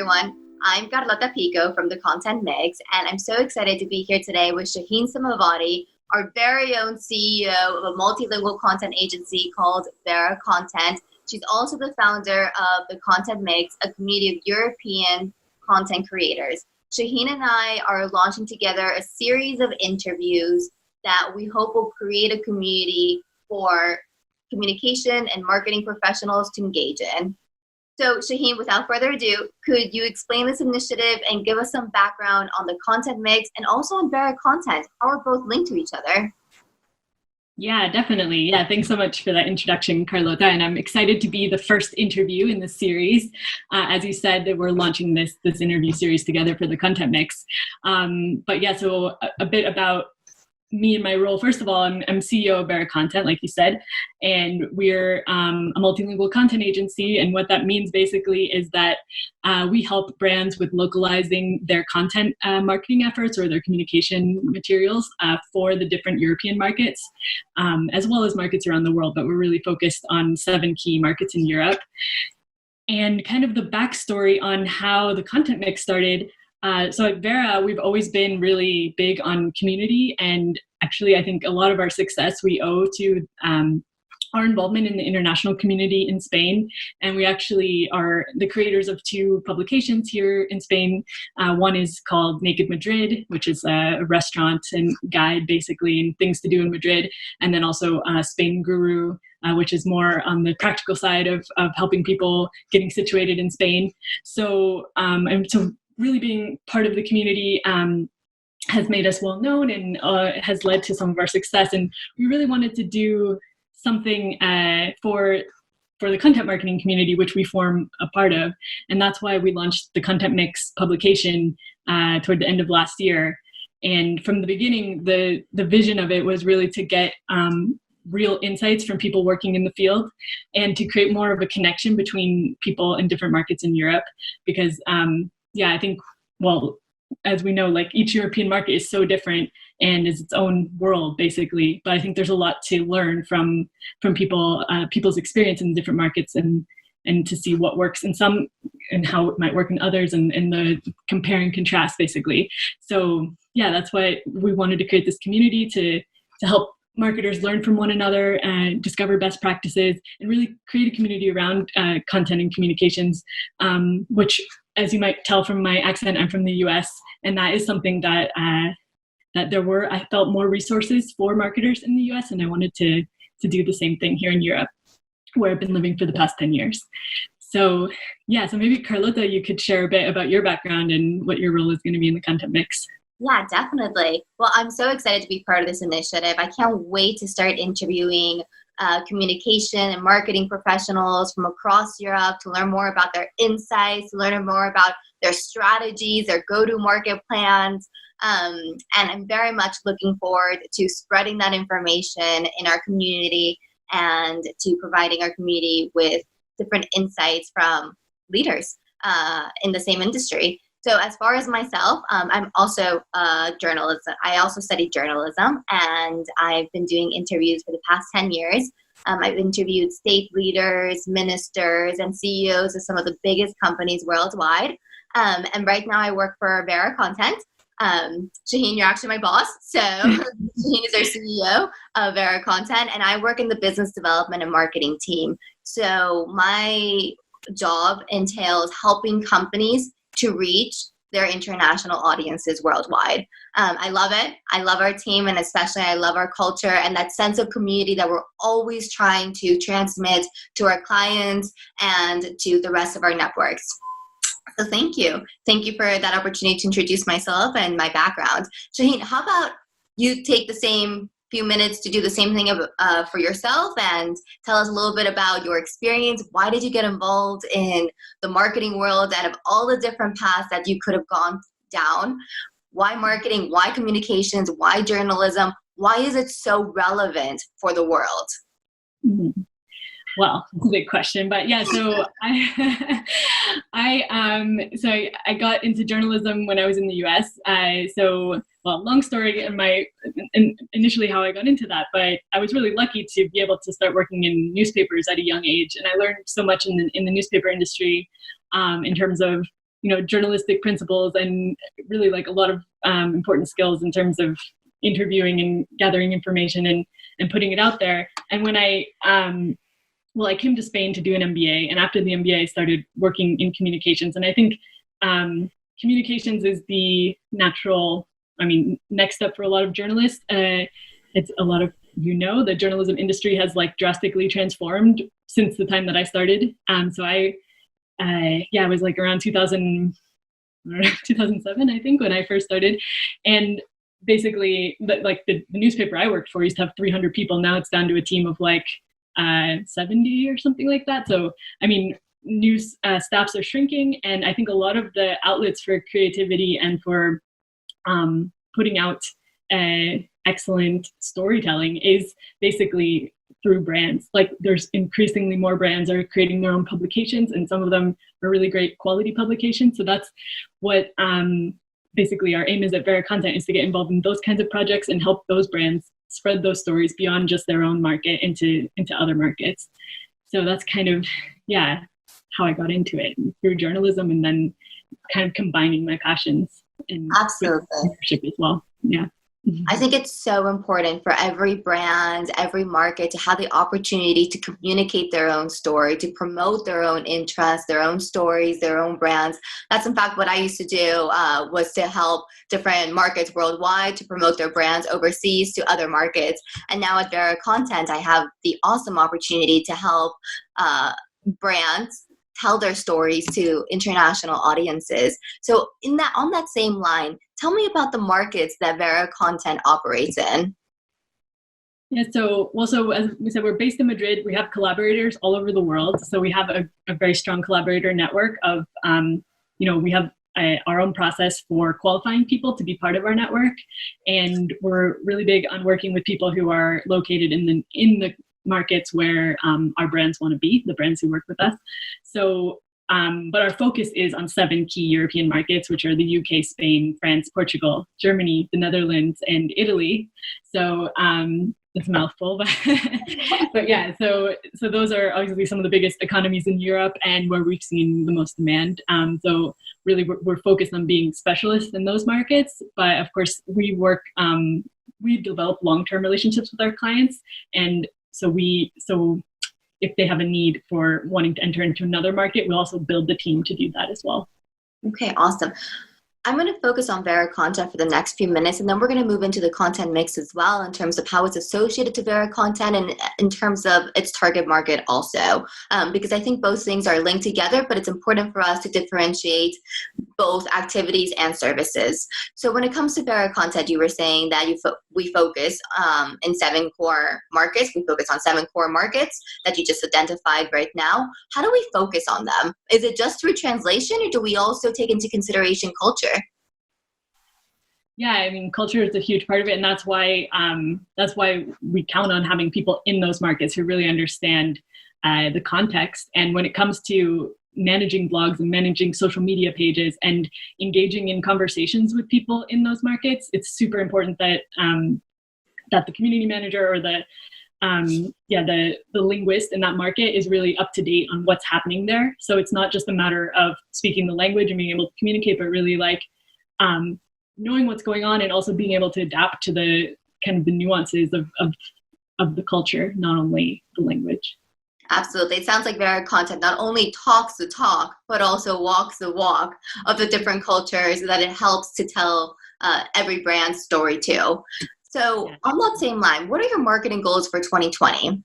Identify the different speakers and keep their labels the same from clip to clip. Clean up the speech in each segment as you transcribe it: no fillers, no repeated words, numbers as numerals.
Speaker 1: everyone. I'm Carlota Pico from the CONTENTMIX, and I'm so excited to be here today with Shaheen Samavati, our very own CEO of a multilingual content agency called VeraContent. She's also the founder of the CONTENTMIX, a community of European content creators. Shaheen and I are launching together a series of interviews that we hope will create a community for communication and marketing professionals to engage in. So Shaheen, without further ado, could you explain this initiative and give us some background on the CONTENTMIX and also on VeraContent? How are both linked to each other?
Speaker 2: Yeah, definitely. Yeah, thanks so much for that introduction, Carlota. And I'm excited to be the first interview in this series. As you said, that we're launching this interview series together for the CONTENTMIX. But yeah, so a bit about me and my role. First of all, I'm CEO of VeraContent, like you said, and we're a multilingual content agency. And what that means basically is that we help brands with localizing their content marketing efforts or their communication materials for the different European markets, as well as markets around the world. But we're really focused on 7 key markets in Europe. And kind of the backstory on how the CONTENTMIX started. So at Vera, we've always been really big on community, and actually I think a lot of our success we owe to our involvement in the international community in Spain. And we actually are the creators of 2 publications here in Spain. One is called Naked Madrid, which is a restaurant and guide basically and things to do in Madrid. And then also Spain Guru, which is more on the practical side of helping people getting situated in Spain. So, and so really being part of the community has made us well known and has led to some of our success. And we really wanted to do something for the content marketing community, which we form a part of. And that's why we launched the CONTENTMIX publication toward the end of last year. And from the beginning, the vision of it was really to get real insights from people working in the field and to create more of a connection between people in different markets in Europe. Because yeah, I think, well, as we know, like each European market is so different and is its own world, basically. But I think there's a lot to learn from people's experience in different markets and to see what works in some and how it might work in others and the compare and contrast, basically. So yeah, that's why we wanted to create this community to help marketers learn from one another and discover best practices and really create a community around content and communications, which, as you might tell from my accent, I'm from the US, and that is something that I felt more resources for marketers in the US, and I wanted to do the same thing here in Europe, where I've been living for the past 10 years. So yeah, so maybe Carlota, you could share a bit about your background and what your role is going to be in the CONTENTMIX.
Speaker 1: Yeah, definitely. Well, I'm so excited to be part of this initiative. I can't wait to start interviewing communication and marketing professionals from across Europe to learn more about their insights, to learn more about their strategies, their go-to-market plans. And I'm very much looking forward to spreading that information in our community and to providing our community with different insights from leaders in the same industry. So as far as myself, I'm also a journalist. I also studied journalism, and I've been doing interviews for the past 10 years. I've interviewed state leaders, ministers, and CEOs of some of the biggest companies worldwide. And right now I work for VeraContent. Shaheen, you're actually my boss. So Shaheen is our CEO of VeraContent, and I work in the business development and marketing team. So my job entails helping companies to reach their international audiences worldwide. I love it. I love our team, and especially I love our culture and that sense of community that we're always trying to transmit to our clients and to the rest of our networks. So thank you. Thank you for that opportunity to introduce myself and my background. Shaheen, how about you take the same few minutes to do the same thing for yourself and tell us a little bit about your experience. Why did you get involved in the marketing world out of all the different paths that you could have gone down? Why marketing? Why communications? Why journalism? Why is it so relevant for the world?
Speaker 2: Mm-hmm. Well, it's a big question, but yeah, so I got into journalism when I was in the US. Long story and initially how I got into that, but I was really lucky to be able to start working in newspapers at a young age. And I learned so much in the newspaper industry in terms of journalistic principles and really like a lot of important skills in terms of interviewing and gathering information and putting it out there. And when I came to Spain to do an MBA, and after the MBA, I started working in communications. And I think communications is the natural, next step for a lot of journalists. It's a lot of, the journalism industry has like drastically transformed since the time that I started. So I was like around 2007, I think, when I first started. And basically, the newspaper I worked for used to have 300 people. Now it's down to a team of like 70 or something like that. So, news staffs are shrinking. And I think a lot of the outlets for creativity and for putting out excellent storytelling is basically through brands. Like there's increasingly more brands are creating their own publications, and some of them are really great quality publications. So that's what basically our aim is at VeraContent, is to get involved in those kinds of projects and help those brands spread those stories beyond just their own market into other markets. So that's kind of, how I got into it, through journalism, and then kind of combining my passions and leadership as well. Yeah.
Speaker 1: I think it's so important for every brand, every market to have the opportunity to communicate their own story, to promote their own interests, their own stories, their own brands. That's in fact what I used to do, was to help different markets worldwide to promote their brands overseas to other markets. And now at VeraContent, I have the awesome opportunity to help brands tell their stories to international audiences. So on that same line, tell me about the markets that VeraContent operates in.
Speaker 2: Yeah, so as we said, we're based in Madrid. We have collaborators all over the world. So we have a very strong collaborator network of, we have our own process for qualifying people to be part of our network. And we're really big on working with people who are located in the markets where our brands want to be, the brands who work with us. So, but our focus is on 7 key European markets, which are the UK, Spain, France, Portugal, Germany, the Netherlands, and Italy. So it's a mouthful, but yeah, so those are obviously some of the biggest economies in Europe and where we've seen the most demand. So really we're focused on being specialists in those markets, but of course we develop long-term relationships with our clients. And so if they have a need for wanting to enter into another market, we'll also build the team to do that as well.
Speaker 1: Okay, awesome. I'm going to focus on VeraContent for the next few minutes, and then we're going to move into the CONTENTMIX as well in terms of how it's associated to VeraContent and in terms of its target market also, because I think both things are linked together, but it's important for us to differentiate both activities and services. So when it comes to VeraContent, you were saying that we focus in 7 core markets. We focus on 7 core markets that you just identified right now. How do we focus on them? Is it just through translation, or do we also take into consideration culture?
Speaker 2: Yeah, culture is a huge part of it, and that's why we count on having people in those markets who really understand the context. And when it comes to managing blogs and managing social media pages and engaging in conversations with people in those markets, it's super important that that the community manager or the linguist in that market is really up to date on what's happening there. So it's not just a matter of speaking the language and being able to communicate, but really like knowing what's going on and also being able to adapt to the kind of the nuances of the culture, not only the language.
Speaker 1: Absolutely. It sounds like VeraContent not only talks the talk, but also walks the walk of the different cultures that it helps to tell every brand's story too. So on that same line, what are your marketing goals for 2020?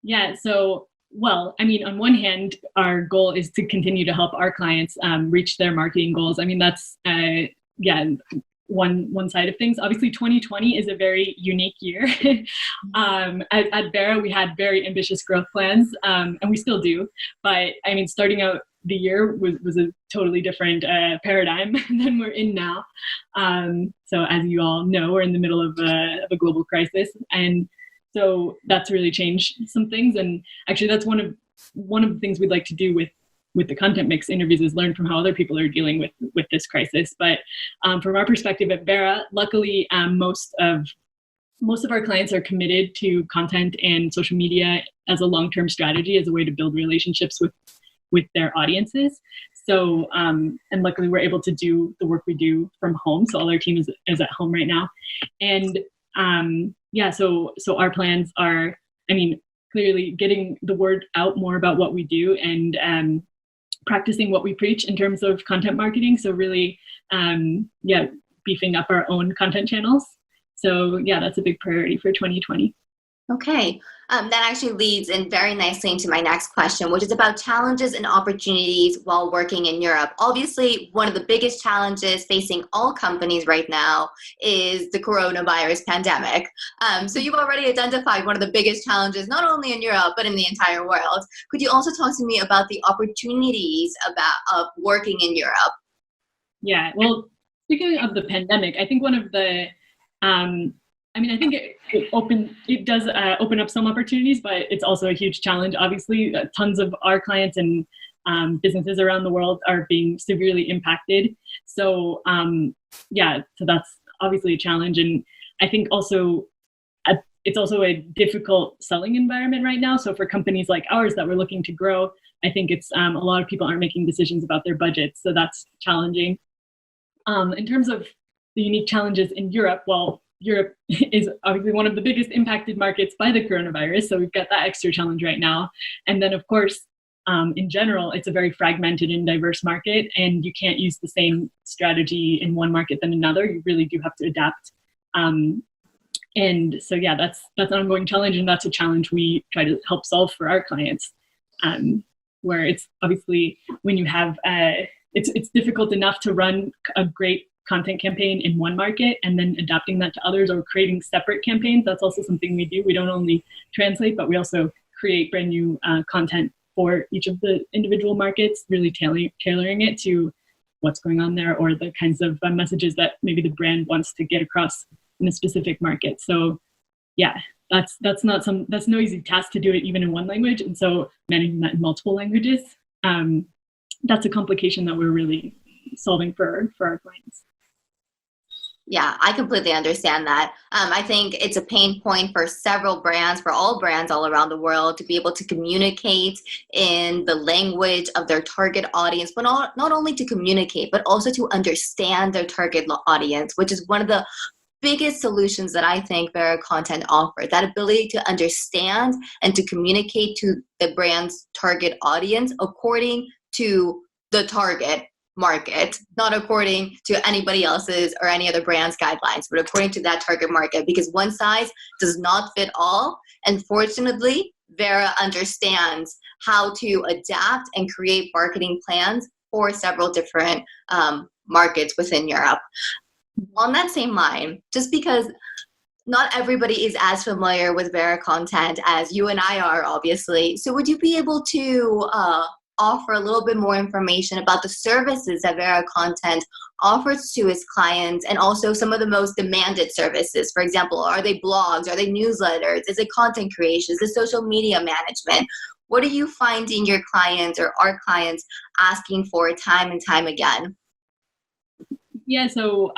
Speaker 2: Yeah, so, on one hand, our goal is to continue to help our clients reach their marketing goals. That's, one side of things. Obviously, 2020 is a very unique year. At Vera, we had very ambitious growth plans, and we still do. But starting out the year was a totally different paradigm than we're in now. So as you all know, we're in the middle of a global crisis, and so that's really changed some things. And actually, that's one of the things we'd like to do with the CONTENTMIX interviews is learn from how other people are dealing with this crisis. But from our perspective at Vera, luckily, most of our clients are committed to content and social media as a long-term strategy, as a way to build relationships with their audiences. So, and luckily we're able to do the work we do from home. So all our team is at home right now. And so our plans are, clearly getting the word out more about what we do and practicing what we preach in terms of content marketing. So really, beefing up our own content channels. So that's a big priority for 2020.
Speaker 1: Okay. That actually leads in very nicely into my next question, which is about challenges and opportunities while working in Europe. Obviously, one of the biggest challenges facing all companies right now is the coronavirus pandemic. So you've already identified one of the biggest challenges, not only in Europe, but in the entire world. Could you also talk to me about the opportunities of working in Europe?
Speaker 2: Yeah, well, speaking of the pandemic, I think one of the I think it does open up some opportunities, but it's also a huge challenge. Obviously, tons of our clients and businesses around the world are being severely impacted. So so that's obviously a challenge. And I think also it's also a difficult selling environment right now. So for companies like ours that we're looking to grow, I think it's a lot of people aren't making decisions about their budgets. So that's challenging. In terms of the unique challenges in Europe, well, Europe is obviously one of the biggest impacted markets by the coronavirus. So we've got that extra challenge right now. And then, of course, in general, it's a very fragmented and diverse market, and you can't use the same strategy in one market than another. You really do have to adapt. And so, that's an ongoing challenge, and that's a challenge we try to help solve for our clients, where it's obviously when you have, it's difficult enough to run a great content campaign in one market and then adapting that to others or creating separate campaigns. That's also something we do. We don't only translate, but we also create brand new content for each of the individual markets, really tailoring it to what's going on there or the kinds of messages that maybe the brand wants to get across in a specific market. So that's no easy task to do it even in one language. And so managing that in multiple languages, that's a complication that we're really solving for our clients.
Speaker 1: Yeah, I completely understand that. I think it's a pain point for several brands, for all brands all around the world, to be able to communicate in the language of their target audience, but not only to communicate, but also to understand their target audience, which is one of the biggest solutions that I think VeraContent offers, that ability to understand and to communicate to the brand's target audience according to the target market, not according to anybody else's or any other brand's guidelines, but according to that target market, because one size does not fit all. And fortunately, Vera understands how to adapt and create marketing plans for several different markets within Europe. On that same line, just because not everybody is as familiar with VeraContent as you and I are, obviously, so would you be able to offer a little bit more information about the services that VeraContent offers to its clients and also some of the most demanded services? For example, are they blogs? Are they newsletters? Is it content creation? Is it social media management? What are you finding your clients or our clients asking for time and time again?
Speaker 2: Yeah, so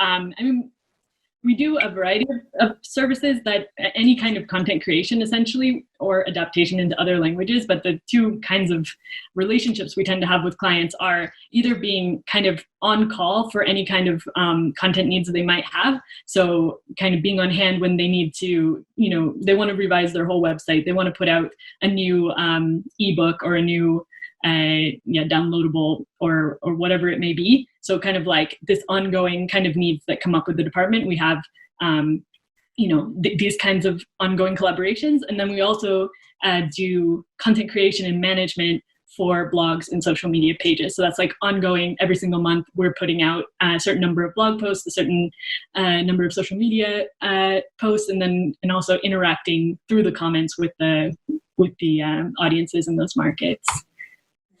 Speaker 2: we do a variety of services, that any kind of content creation essentially, or adaptation into other languages. But the two kinds of relationships we tend to have with clients are either being kind of on call for any kind of content needs they might have. So kind of being on hand when they need to, they want to revise their whole website. They want to put out a new ebook or a new downloadable or whatever it may be. So kind of like this ongoing kind of needs that come up with the department. We have, these kinds of ongoing collaborations. And then we also do content creation and management for blogs and social media pages. So that's like ongoing. Every single month, we're putting out a certain number of blog posts, a certain number of social media posts, and also interacting through the comments with the audiences in those markets.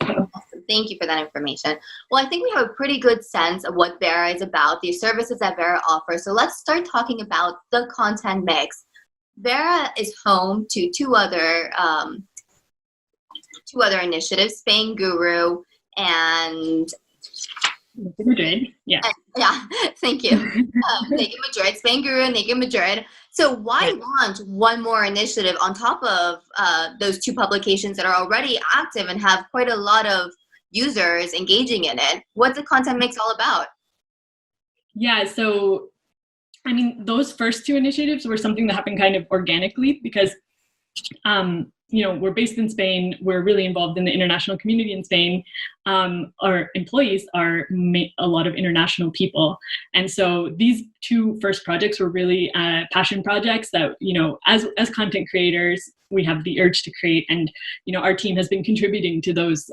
Speaker 1: Awesome. Thank you for that information. Well, I think we have a pretty good sense of what Vera is about, the services that Vera offers. So let's start talking about the CONTENTMIX. Vera is home to two other initiatives, Spain Guru and
Speaker 2: Madrid. Yeah.
Speaker 1: Thank you. Naked Madrid, Spain Guru and Naked Madrid. So why launch one more initiative on top of those two publications that are already active and have quite a lot of users engaging in it. What's the CONTENTMX all about?
Speaker 2: Yeah, so I mean, those first two initiatives were something that happened kind of organically because we're based in Spain. We're really involved in the international community in Spain. Our employees are a lot of international people. And so these two first projects were really passion projects that, as content creators, we have the urge to create. And, our team has been contributing to those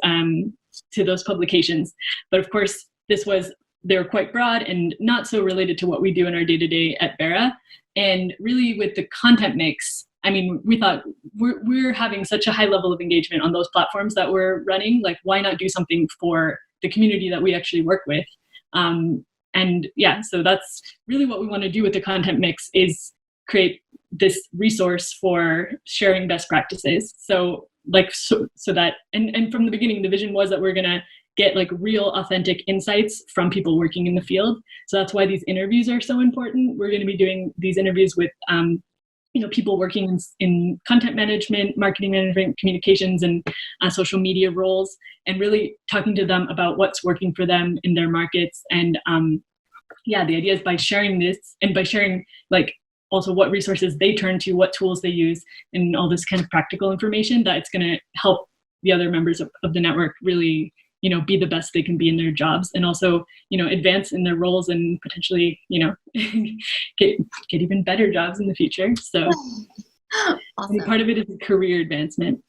Speaker 2: publications. But of course, they were quite broad and not so related to what we do in our day-to-day at Vera. And really with the CONTENTMX, I mean, we thought we're having such a high level of engagement on those platforms that we're running. Like, why not do something for the community that we actually work with? So that's really what we want to do with the CONTENTMX is create this resource for sharing best practices. So that, and from the beginning, the vision was that we're going to get like real authentic insights from people working in the field. So that's why these interviews are so important. We're going to be doing these interviews with people working in content management, marketing management, communications, and social media roles, and really talking to them about what's working for them in their markets. And the idea is by sharing this and by sharing like also what resources they turn to, what tools they use, and all this kind of practical information, that it's going to help the other members of the network really be the best they can be in their jobs, and also, advance in their roles and potentially, get even better jobs in the future. So awesome. Part of it is career advancement.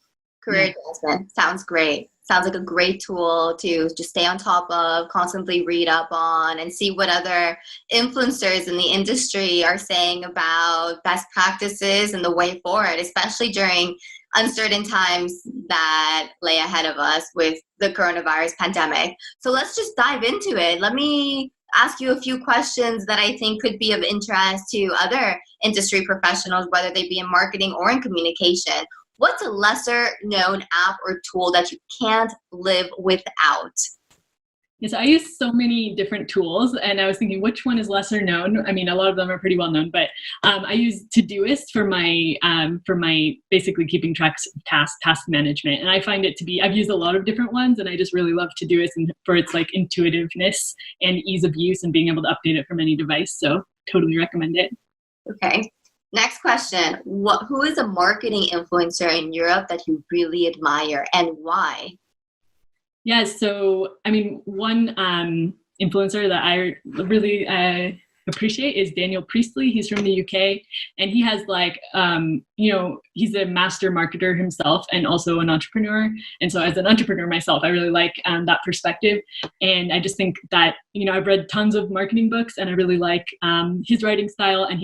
Speaker 1: Career advancement. Sounds great. Sounds like a great tool to just stay on top of, constantly read up on, and see what other influencers in the industry are saying about best practices and the way forward, especially during uncertain times that lay ahead of us with the coronavirus pandemic. So let's just dive into it. Let me ask you a few questions that I think could be of interest to other industry professionals, whether they be in marketing or in communication. What's a lesser known app or tool that you can't live without?
Speaker 2: Yes, I use so many different tools, and I was thinking which one is lesser known. I mean, a lot of them are pretty well known, but I use Todoist for my basically keeping track of task management. And I find it to be, I've used a lot of different ones, and I just really love Todoist and for its like intuitiveness and ease of use and being able to update it from any device. So totally recommend it. Okay.
Speaker 1: Next question. Who is a marketing influencer in Europe that you really admire, and why?
Speaker 2: Yeah, so I mean, one influencer that I really appreciate is Daniel Priestley. He's from the UK, and he has like, he's a master marketer himself and also an entrepreneur. And so as an entrepreneur myself, I really like that perspective. And I just think that, I've read tons of marketing books, and I really like his writing style, and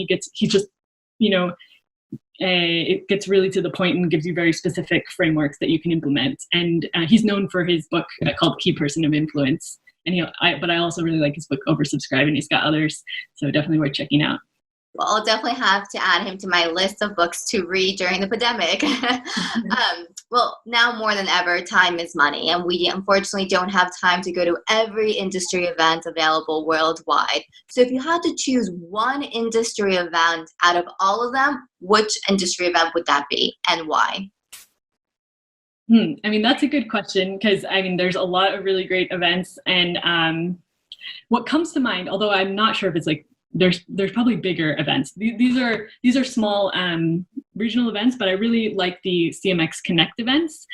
Speaker 2: it gets really to the point and gives you very specific frameworks that you can implement. And he's known for his book called Key Person of Influence. And but I also really like his book Oversubscribe, and he's got others, so definitely worth checking out.
Speaker 1: Well, I'll definitely have to add him to my list of books to read during the pandemic. Well, now more than ever, time is money, and we unfortunately don't have time to go to every industry event available worldwide. So if you had to choose one industry event out of all of them, which industry event would that be, and why?
Speaker 2: I mean, that's a good question, because there's a lot of really great events, and what comes to mind, although I'm not sure if it's like there's probably bigger events. These are small regional events, but I really like the CMX Connect events,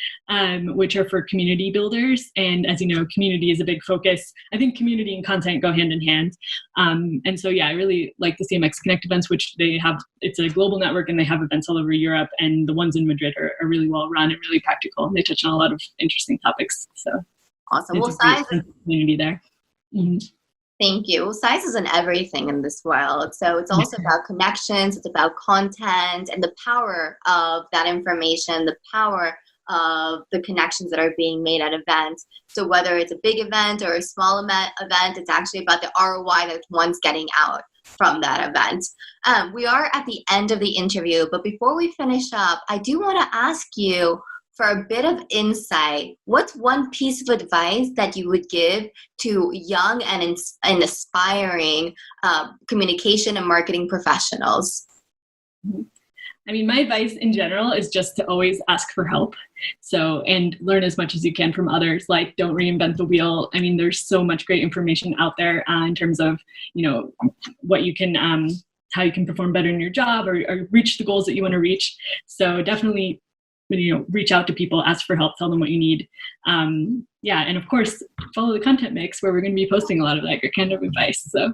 Speaker 2: which are for community builders. And as you know, community is a big focus. I think community and content go hand in hand. And so, yeah, I really like the CMX Connect events, which it's a global network, and they have events all over Europe. And the ones in Madrid are really well run and really practical. And they touch on a lot of interesting topics. So
Speaker 1: awesome.
Speaker 2: Well, size community there. Mm-hmm.
Speaker 1: Thank you. Well, size isn't everything in this world. So it's also about connections, it's about content, and the power of that information, the power of the connections that are being made at events. So whether it's a big event or a small event, it's actually about the ROI that one's getting out from that event. We are at the end of the interview, but before we finish up, I do want to ask you for a bit of insight. What's one piece of advice that you would give to young and aspiring communication and marketing professionals?
Speaker 2: I mean, my advice in general is just to always ask for help. So, and learn as much as you can from others. Like, don't reinvent the wheel. I mean, there's so much great information out there in terms of, what you can, how you can perform better in your job or reach the goals that you want to reach. So definitely, reach out to people, ask for help, tell them what you need. And of course, follow the Content Mix, where we're going to be posting a lot of that kind of advice. So,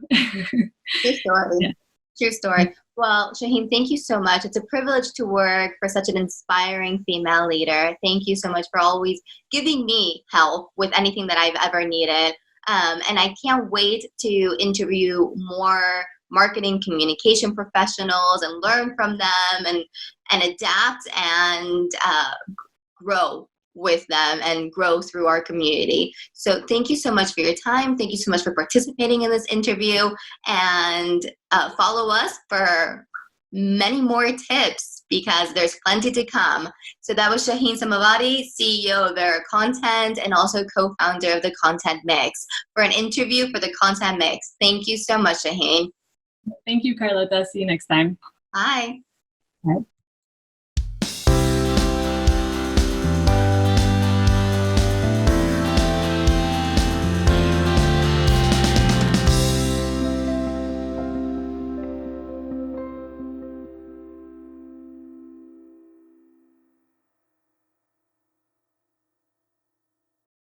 Speaker 1: true story. Yeah. True story. Well, Shaheen, thank you so much. It's a privilege to work for such an inspiring female leader. Thank you so much for always giving me help with anything that I've ever needed. And I can't wait to interview more marketing communication professionals and learn from them and adapt and grow with them and grow through our community. So thank you so much for your time. Thank you so much for participating in this interview, and follow us for many more tips because there's plenty to come. So that was Shaheen Samavati, CEO of VeraContent and also co-founder of the CONTENTMX, for an interview for the CONTENTMX. Thank you so much, Shaheen.
Speaker 2: Thank you, Carlota. See you next time.
Speaker 1: Bye.
Speaker 2: Bye.